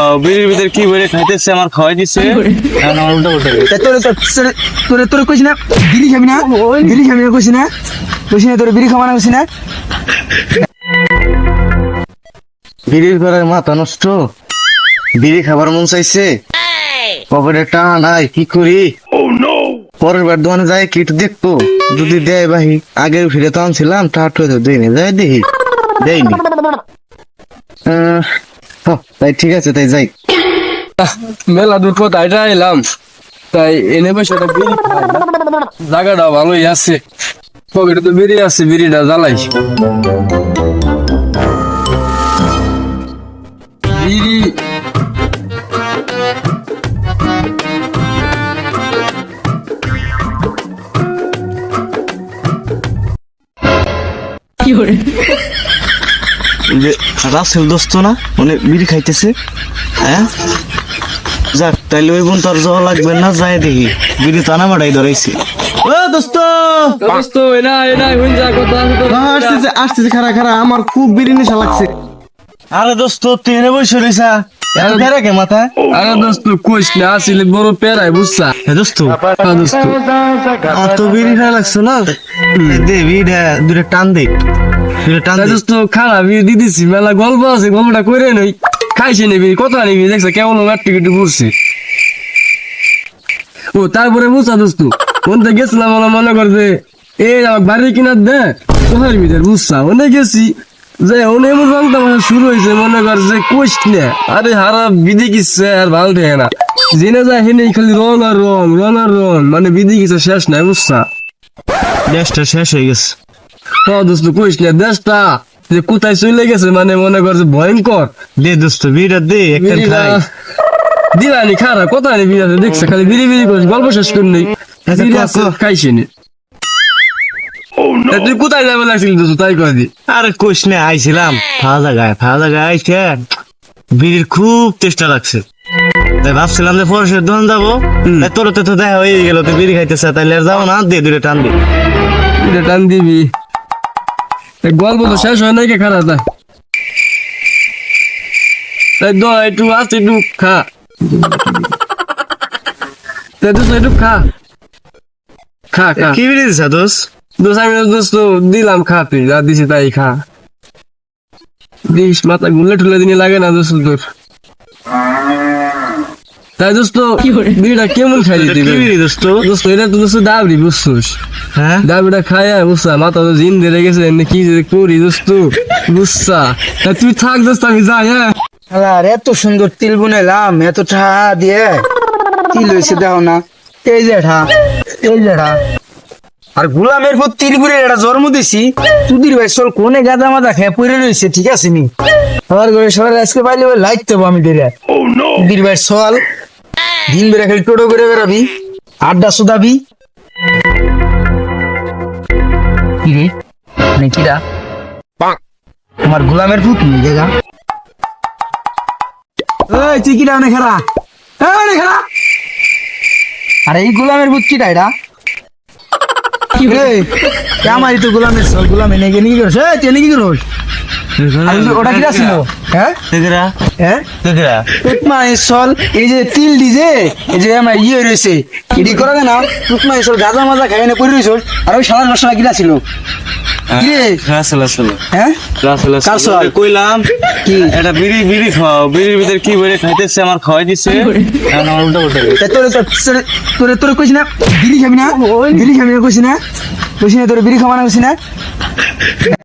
খাও, বিড়ির ভিতরে কি বলে খাইতেছে আমার খাওয়াই দিছে। এখন আমার উল্টা উল্টা গেছে। তোরে কইছি না বিড়ি খাবি না, বিড়ি খাবি না কইছি না, তোরে বিড়ি খাওয়ানো কইছি না। বিড়ির ঘরের মাথা নষ্ট, বিড়ি খাবার মন চাইছে, পকেটে টাকা নাই, কি করি? পরের বার দোকানে যাই কিট দেখবো, যদি দেয় বাহি। আগের ফিরে তো আনছিলাম, টাকা দেয়নি, যাই দেখি দেয়নি। তাই ঠিক আছে, তাই যাই। মেলা দূর পথ আইটা এলাম, তাই এনে বসে একটা বিড়ি খাই। জায়গাটা ভালোই আছে, পকেটে তো বিড়ি আছে, বিড়িটা জ্বালাই। বিড়ি যে রাসেল দোস্ত না, মানে বিড়ি খাইতেছে। হ্যাঁ যাক, তাইলে ওই বোন তোর যাওয়া লাগবে না, যাই দেখি। বিড়ি টানা মারাই ধরাইছে। ও দোস্ত, দোস্ত এনা এনা হইন যা কথা আসতেছে আসতেছে, খারা খারা, আমার খুব বিড়ি নেশা লাগছে। আরে দোস্ত তুই এনে বসে রইছা, এরা কে মাথা? আরে দোস্ত কইস না, আসলে বড় পেরাই বুঝছা। হে দোস্ত, হ্যাঁ দোস্ত, আর তো বিড়ি খাই লাগছে না, দে বিড়িটা দুটা টান দে, দুটা টান তাই দে। দোস্ত খারাপ দিয়ে দিছি, মেলা গল্প আছে, গল্পটা করে নই। খাইছে নিবি, কত নিবি দেখছে কেমন মাটি কেটে পড়ছে। ও তারপরে বুঝছা দোস্ত, কোনটা গেছিলাম মনে করছে এই আমার বাড়ি কিনার দে কোথায় ভিতরে বুঝছা, অনেক গেছি যে অনেক এমন রং তামাশা শুরু হয়েছে, মনে কর যে কোষ না। আরে হারা বিধি কিচ্ছে আর ভালো থাকে না, জেনে যায় হেনে খালি রং আর রং, রং আর রং, মানে বিধি কিচ্ছে শেষ নাই বুঝছা। দেশটা শেষ হয়ে গেছে। তো দোস্ত কইস না, দেশটা যে কোথায় চলে গেছে, মানে মনে কর যে ভয়ঙ্কর। দে দোস্ত বিড়িটা দে, একটা খাই। দিলানি খারা কোথায় নিবি আছে দেখছে, খালি বিড়ি বিড়ি করিস, গল্প শেষ করি নেই। আচ্ছা, বিড়ি ক, আছে ক। খাইছি নি। তা তুই কোথায় যাবে লাগছিল দোস্ত, তাই কয় দি। আরে কোশ না, আইছিলাম ফাঁকা জায়গায় আইছে, বিড়ির খুব চেষ্টা লাগছে, তাই ভাবছিলাম যে পরশের দোকান যাবো। তাই তোর তো দেখা হয়ে গেল, তুই বিড়ি খাইতেছে, তাইলে আর যাবো না, দে দুটো টান দে। এটা টান দিবি, এই গল্প তো শেষ হয় নাই কে খারা তা। তাই দ একটু আস্তে একটু খা, তাই দোস্ত একটু খা খা খা। কি বিড়ি দিছা দোষ? দোস্ত আমি দোস্ত দিলাম খা, তুই যা দিছি তাই খা। দিস মাথা গুলে টুলে দিনে লাগে না দোস্ত তোর। তাই দোস্ত বিড়িটা কেমন খাই দিতে কি বিড়ি দোস্ত? দোস্ত এটা তো দোস্ত দাবড়ি বুঝছোস, হ্যাঁ দাবড়িটা খায় বুঝছা, মাথা তো জিন ধরে গেছে, এমনি কি যে করি দোস্ত বুঝছা। তা তুই থাক দোস্ত, আমি যাই। হ্যাঁ আর এত সুন্দর তিল বুনাইলাম, এত টাকা দিয়ে তিল হয়েছে দেখো না, এই যে ঠা, এই যে ঠা। আর গোলামের পর তিল বুড়ে এটা জন্ম দিছি, তুদির ভাই চল কোনে গাদা মাদা খেয়ে পড়ে রয়েছে, ঠিক আছে নি? আমার ঘরে সবাই আজকে পাইলে লাইট দেবো আমি ধরে। তুদির ভাই চল, দিন বেড়ে খালি টোটো করে বেড়াবি, আড্ডা সুদাবি। কি রে কিরা আমার গোলামের পুত নি জায়গা। এই তুই কিরা অনেক খেলা, অনেক খেলা। আরে এই গোলামের পুত কিটা এটা? আমারই তো গোলামের চল, গোলামে নেগে নিয়ে গেছ, তুই নাকি গেছ? ওটা কিরা ছিল? হ্যাঁ দেখরা হ্যাঁ দেখরা টুকমা চল, এই যে তিল দিছে, এই যে আমার ইয়ে রয়েছে, এটি করা না টুকমা চল, গাজা মাজা খাই না পড়ে রয়েছ। আর ওই সারা মশলা কিরা ছিল? কিরে আসলে হ্যাঁ কাল চল। কইলাম কি এটা বিড়ি খাও, বিড়ির ভিতরে কি বলে খাইতেছে আমার খাওয়াই দিছে। এখন আমার উল্টা উল্টা গেছে। তোরে কইছি না বিড়ি খাবি না, বিড়ি খাবি না কইছি না, তোরে বিড়ি খাওয়ানো কইছি না।